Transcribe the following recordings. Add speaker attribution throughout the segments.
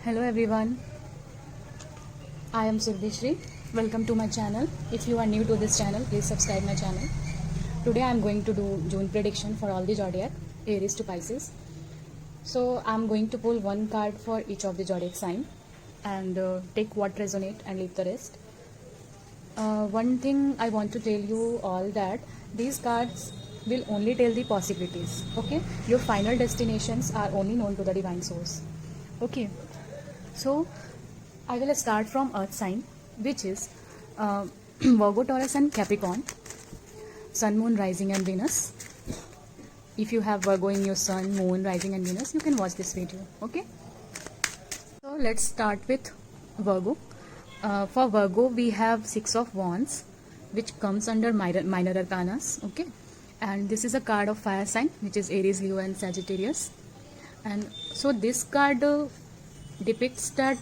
Speaker 1: Hello everyone, I am Surbhishri. Welcome to my channel. If you are new to this channel, please subscribe my channel. Today I am going to do June prediction for all the zodiac, Aries to Pisces. So I am going to pull one card for each of the zodiac sign and take what resonate and leave the rest. One thing I want to tell you all that these cards will only tell the possibilities. Okay, your final destinations are only known to the divine source. Okay, so I will start from Earth sign, which is Virgo, Taurus, and Capricorn. Sun, Moon, Rising, and Venus. If you have Virgo in your Sun, Moon, Rising, and Venus, you can watch this video. Okay. So let's start with Virgo. For Virgo, we have Six of Wands, which comes under minor arcanas. Okay, and this is a card of fire sign, which is Aries, Leo, and Sagittarius. And so this card depicts that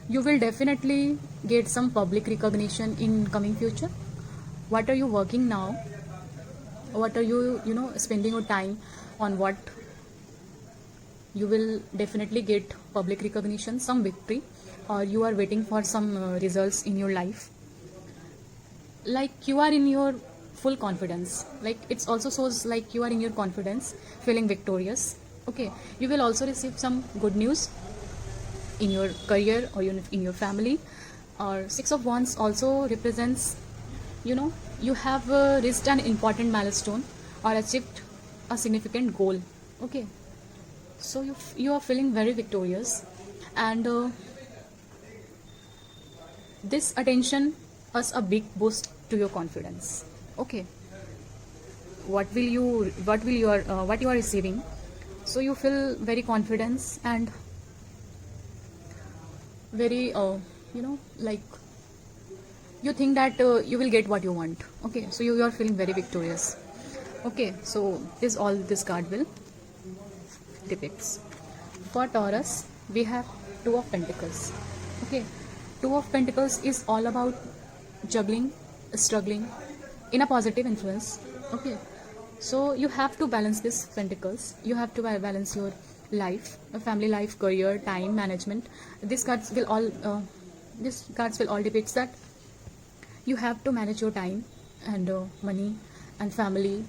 Speaker 1: you will definitely get some public recognition in coming future. What are you working now? What are you spending your time on? What you will definitely get public recognition, some victory, or you are waiting for some results in your life. Like you are in your full confidence. Like it's also shows like you are in your confidence, feeling victorious. Okay, you will also receive some good news in your career or in your family. Or Six of Wands also represents, you have reached an important milestone or achieved a significant goal. Okay, so you are feeling very victorious, and this attention is a big boost to your confidence. Okay, what you are receiving, so you feel very confident and very like you think that you will get what you want. Okay, so you are feeling very victorious. Okay, so this all this card will depicts. For Taurus, we have Two of Pentacles. Okay, Two of Pentacles is all about juggling, struggling in a positive influence. Okay, so you have to balance these pentacles. You have to balance your life, family life, career, time management. These cards will all depicts that you have to manage your time and money and family,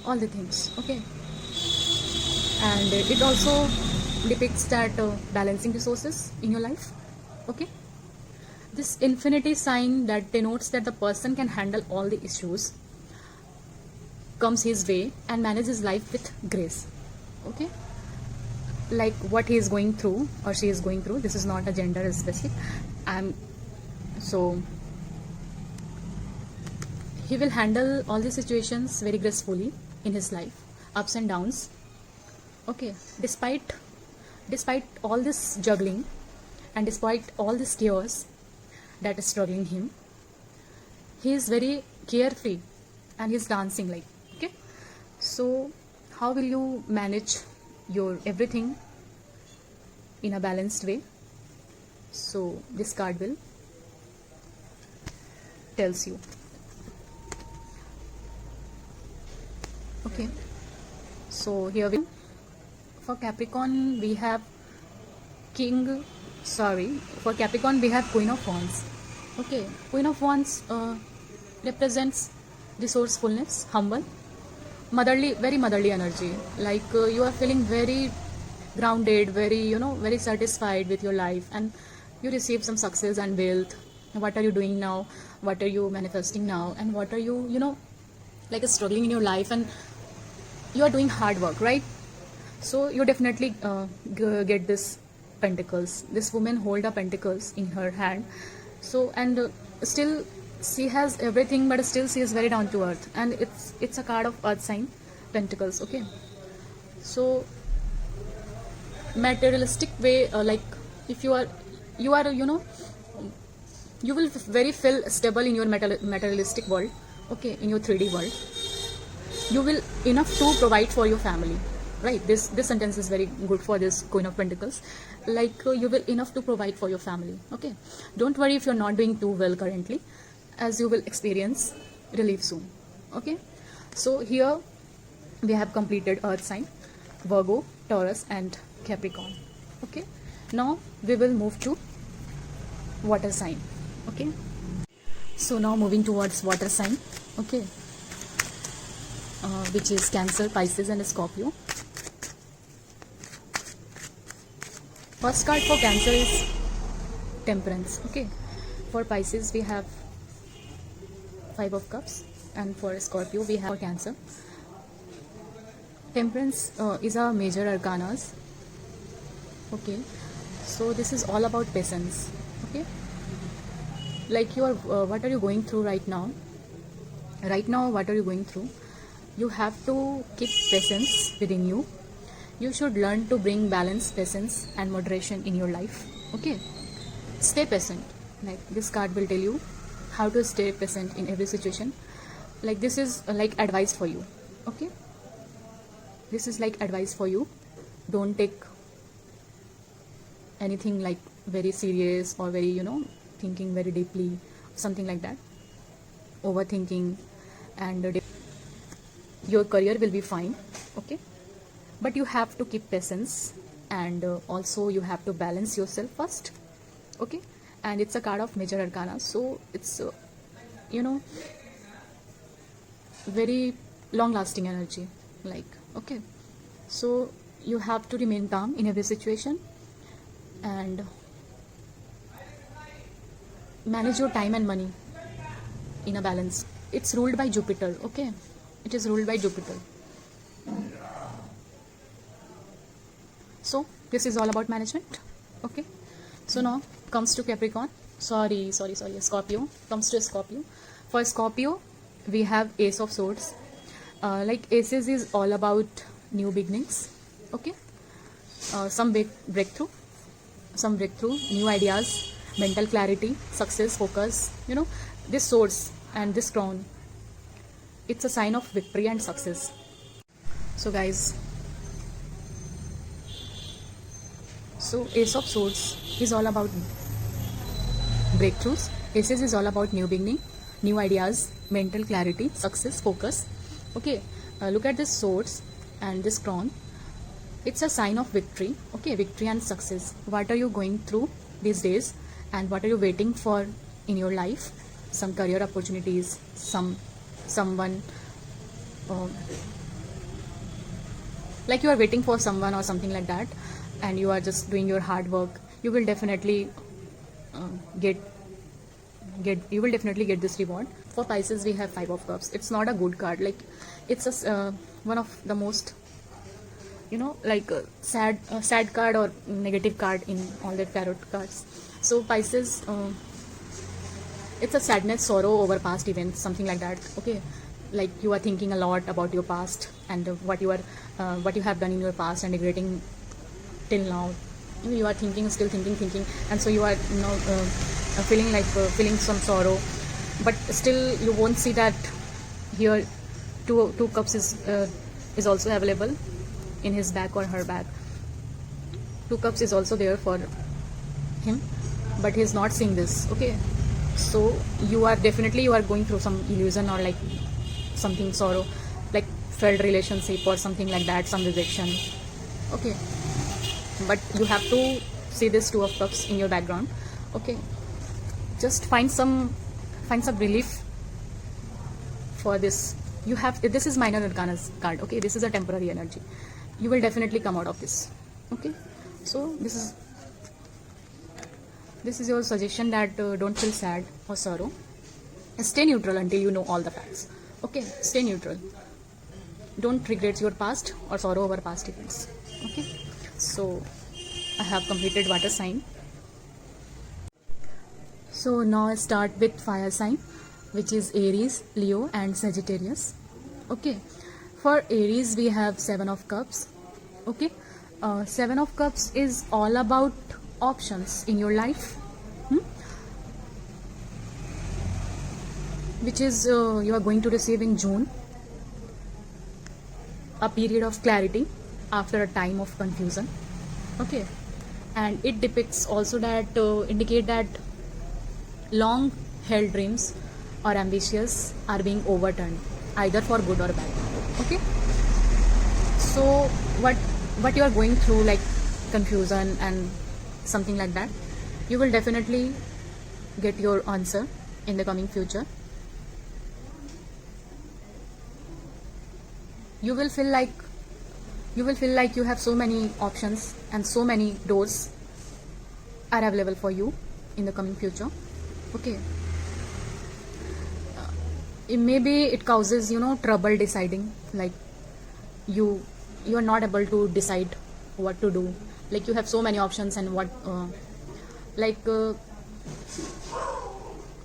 Speaker 1: all the things. Okay, and it also depicts that balancing resources in your life. Okay, this infinity sign that denotes that the person can handle all the issues comes his way and manage his life with grace. Okay, like what he is going through or she is going through, this is not a gender specific. So he will handle all the situations very gracefully in his life, ups and downs. Okay, despite all this juggling and despite all this chaos that is struggling him, he is very carefree and he is dancing like. Okay, so how will you manage your everything in a balanced way? So this card will tells you. Okay, so here for Capricorn we have for Capricorn we have Queen of Wands. Okay, Queen of Wands represents resourcefulness, humble, motherly, very motherly energy. Like you are feeling very grounded, very very satisfied with your life, and you receive some success and wealth. What are you doing now? What are you manifesting now? And what are you like struggling in your life, and you are doing hard work, right? So you definitely get this pentacles. This woman hold a pentacles in her hand. So and still she has everything, but still she is very down to earth, and it's a card of earth sign, pentacles. Okay, so materialistic way, like if you will very feel stable in your materialistic world. Okay, in your 3D world, you will enough to provide for your family, right? This sentence is very good for this Queen of Pentacles. Like you will enough to provide for your family. Okay, don't worry if you're not doing too well currently, as you will experience relief soon. Okay, so here we have completed earth sign, Virgo, Taurus, and Capricorn. Okay, now we will move to water sign. Okay, so now moving towards water sign. Okay, which is Cancer, Pisces and Scorpio. First card for Cancer is Temperance. Okay, for Pisces we have Five of Cups, and for Scorpio we have Cancer. Temperance is a major arcanas. Okay, so this is all about patience. Okay, like you are what are you going through right now? What are you going through? You have to keep patience within you. You should learn to bring balance, patience and moderation in your life. Okay, stay patient. Like this card will tell you how to stay patient in every situation. Like this is like advice for you. Okay, this is like advice for you. Don't take anything like very serious or very, thinking very deeply, something like that. Overthinking, and your career will be fine. Okay, but you have to keep patience, and also you have to balance yourself first. Okay, and it's a card of major arcana, so it's very long lasting energy. Like, okay, so you have to remain calm in every situation and manage your time and money in a balance. It's ruled by Jupiter. Okay, it is ruled by Jupiter. So this is all about management. Okay, so now comes to Capricorn. Sorry, Scorpio. Comes to Scorpio. For Scorpio we have Ace of Swords. Like Aces is all about new beginnings. Okay, some big breakthrough, new ideas, mental clarity, success, focus. This swords and this crown, it's a sign of victory and success. So guys, so Ace of Swords is all about breakthroughs. Aces is all about new beginning, new ideas, mental clarity, success, focus. Okay, look at this swords and this crown. It's a sign of victory. Okay, victory and success. What are you going through these days, and what are you waiting for in your life? Some career opportunities, someone like you are waiting for someone or something like that, and you are just doing your hard work. You will definitely get this reward. For Pisces we have Five of Cups. It's not a good card. Like it's a one of the most like sad card or negative card in all the tarot cards. So Pisces, it's a sadness, sorrow over past events, something like that. Okay, like you are thinking a lot about your past and what you have done in your past and regretting till now. You are still thinking, and so you are feeling some sorrow, but still you won't see that here two cups is also available in his bag or her bag. Two cups is also there for him, but he's not seeing this. Okay, so you are going through some illusion or like something sorrow, like failed relationship or something like that, some rejection. Okay, but you have to see this Two of Cups in your background. Okay, just find some relief for this. This is minor arcana's card. Okay, this is a temporary energy. You will definitely come out of this. Okay, so this is your suggestion that don't feel sad or sorrow. Stay neutral until you know all the facts. Okay, stay neutral. Don't regret your past or sorrow over past events. Okay, so I have completed water sign. So now I start with fire sign, which is Aries, Leo and Sagittarius. Okay, for Aries we have Seven of Cups. Okay, Seven of Cups is all about options in your life, which is you are going to receive in June, a period of clarity after a time of confusion. Okay, and it depicts also that indicate that long held dreams or ambitions are being overturned, either for good or bad. Okay, so what you are going through, like confusion and something like that, you will definitely get your answer in the coming future. You will feel like you have so many options and so many doors are available for you in the coming future. Okay, maybe it causes trouble deciding, like you are not able to decide what to do, like you have so many options and what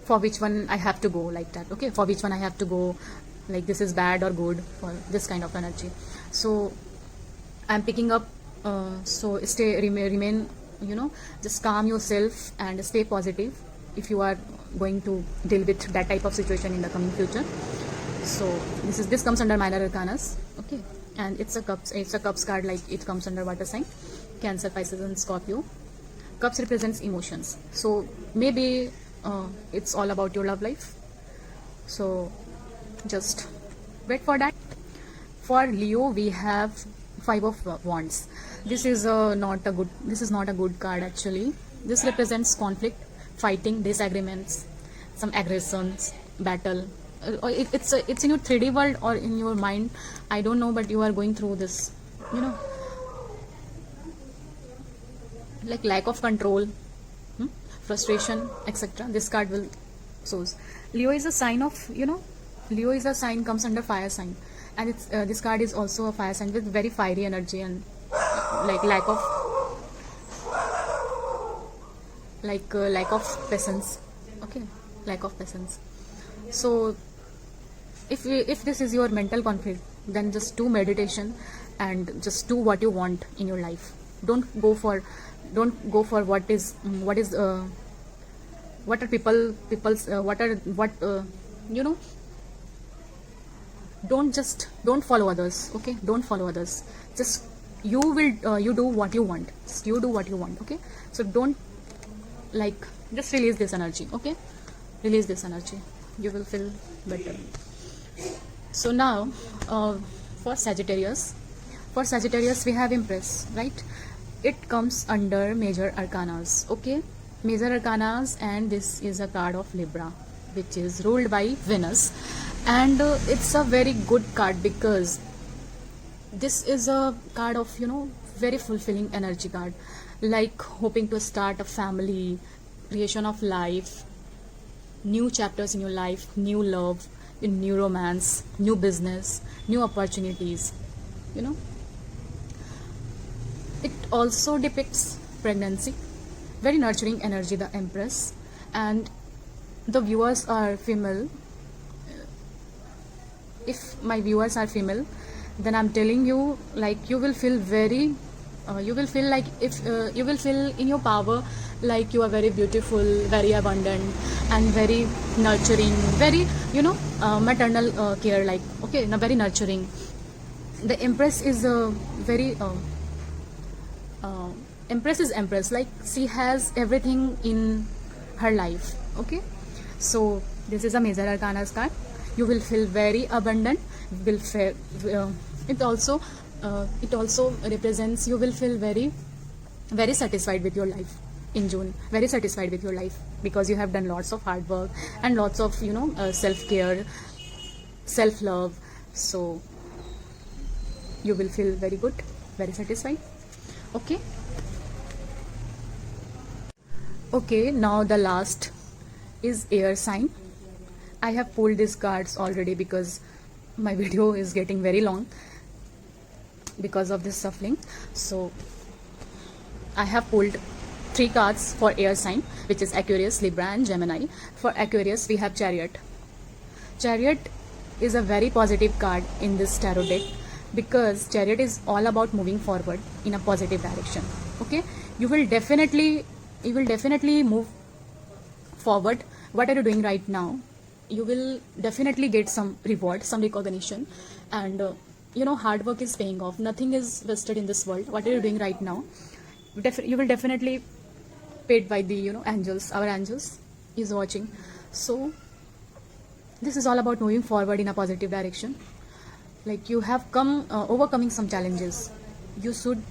Speaker 1: for which one I have to go, like that. Okay, for which one I have to go, like this is bad or good, for this kind of energy. So I'm picking up, so remain just calm yourself and stay positive if you are going to deal with that type of situation in the coming future. So this comes under minor arcanas. Okay, and it's a cups card, like it comes under water sign, Cancer, Pisces and Scorpio. Cups represents emotions, so maybe it's all about your love life, so just wait for that. For Leo, we have Five of Wands. This is not a good card actually. This represents conflict, fighting, disagreements, some aggressions, battle. It's in your 3D world or in your mind, I don't know, but you are going through this, like lack of control, frustration, etc. This card will shows. Leo is a sign of, Leo is a sign, comes under fire sign, and it's this card is also a fire sign with very fiery energy and like lack of patience. Okay, lack of patience. So if this is your mental conflict, then just do meditation and just do what you want in your life. Don't go for what are people's don't follow others. Okay, don't follow others. Just you do what you want. Just you do what you want. Okay, so don't just release this energy. Okay, release this energy, you will feel better. So now for Sagittarius we have Empress, right? It comes under major arcanas. Okay, major arcanas, and this is a card of Libra, which is ruled by Venus, and it's a very good card because this is a card of very fulfilling energy card, like hoping to start a family, creation of life, new chapters in your life, new love, new romance, new business, new opportunities. It also depicts pregnancy, very nurturing energy, the Empress. And the viewers are female. If my viewers are female, then I'm telling you, like you will feel very you will feel like if you will feel in your power, like you are very beautiful, very abundant, and very nurturing, very maternal care, like okay, very nurturing. The Empress is very Empress, like she has everything in her life. Okay, so this is a major arcanas card. You will feel very abundant, will feel it also represents you will feel very very satisfied with your life in June, very satisfied with your life, because you have done lots of hard work and lots of self-care, self-love. So you will feel very good, very satisfied. Okay, now the last is air sign. I have pulled these cards already because my video is getting very long because of this shuffling. So I have pulled 3 cards for air sign, which is Aquarius, Libra and Gemini. For Aquarius we have Chariot. Chariot is a very positive card in this tarot deck because Chariot is all about moving forward in a positive direction. Okay, you will definitely move forward. What are you doing right now? You will definitely get some reward, some recognition, and hard work is paying off. Nothing is wasted in this world. What are you doing right now? You will definitely paid by the angels. Our angels is watching. So this is all about moving forward in a positive direction. Like you have come overcoming some challenges. You should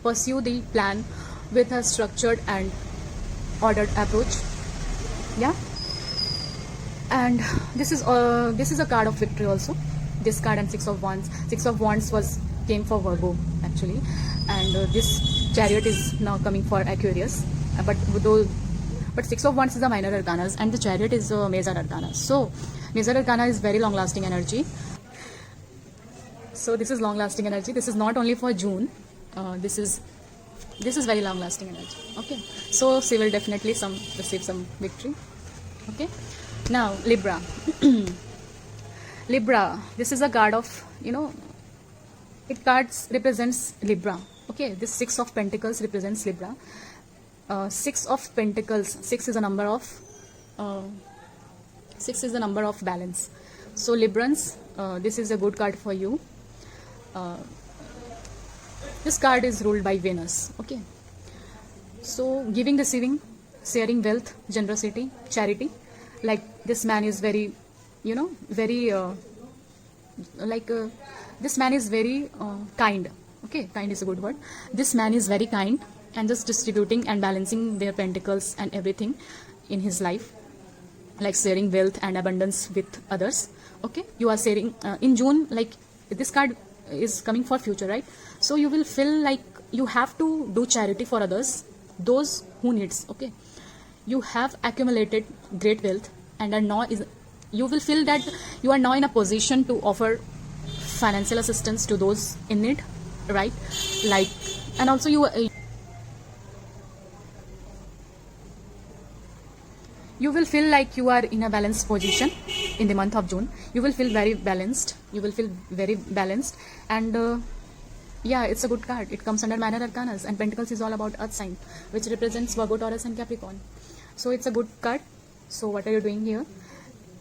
Speaker 1: pursue the plan with a structured and ordered approach. Yeah. And this is a card of victory also. This card and Six of Wands. Six of Wands came for Virgo actually, and this Chariot is now coming for Aquarius. But Six of Wands is a minor arcana and the Chariot is a major arcana. So major arcana is very long lasting energy. So this is long lasting energy. This is not only for June. This is very long lasting energy. Okay. So she will definitely receive some victory. Okay. Now Libra. Libra. This is a card of, it cards represents Libra. Okay. This Six of Pentacles represents Libra. Six of Pentacles. Six is a number of balance. So Librans, this is a good card for you. This card is ruled by Venus. Okay. So giving, receiving, sharing wealth, generosity, charity. Like this man is very, this man is very kind. Okay, kind is a good word. This man is very kind and just distributing and balancing their pentacles and everything in his life, like sharing wealth and abundance with others. Okay, you are sharing in June, like this card is coming for future, right? So you will feel like you have to do charity for others, those who needs. Okay, you have accumulated great wealth and you will feel that you are now in a position to offer financial assistance to those in need, right? Like, and also you will feel like you are in a balanced position in the month of June. You will feel very balanced. And yeah, it's a good card. It comes under minor arcanas, and Pentacles is all about Earth sign, which represents Virgo, Taurus and Capricorn. So it's a good card. So what are you doing here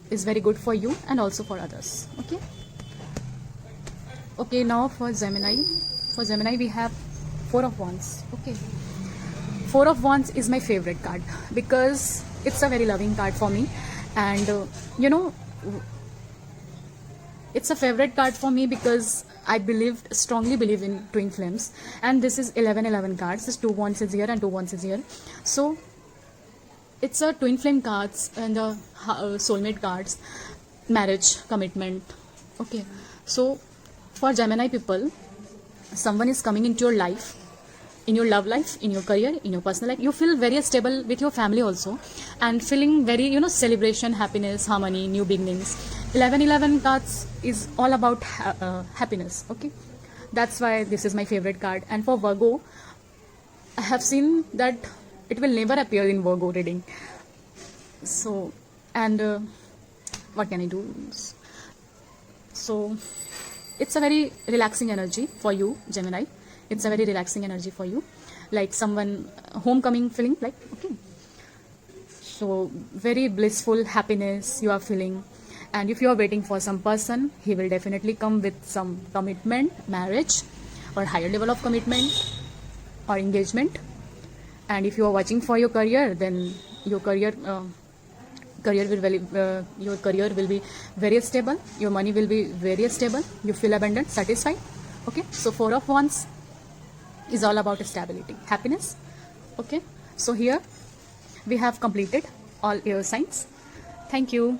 Speaker 1: is very good for you and also for others. Okay. Okay, now for Gemini. For Gemini we have Four of Wands. Okay. Four of Wands is my favorite card because it's a very loving card for me, and it's a favorite card for me because I strongly believe in twin flames, and this is 11 cards. This 2 Wands is here and 2 Wands is here. So it's a twin flame cards and soulmate cards, marriage, commitment. Okay, so for Gemini people, someone is coming into your life, in your love life, in your career, in your personal life. You feel very stable with your family also, and feeling very celebration, happiness, harmony, new beginnings. 11 cards is all about happiness. Okay, that's why this is my favorite card. And for Virgo, I have seen that it will never appear in Virgo reading. So, and what can I do? So it's a very relaxing energy for you, Gemini. It's a very relaxing energy for you, like someone homecoming feeling, like, okay. So very blissful happiness you are feeling. And if you are waiting for some person, he will definitely come with some commitment, marriage or higher level of commitment or engagement. And if you are watching for your career, then your career will be very stable. Your money will be very stable. You feel abundant, satisfied. Okay, so Four of Wands is all about stability, happiness. Okay, so here we have completed all air signs. Thank you.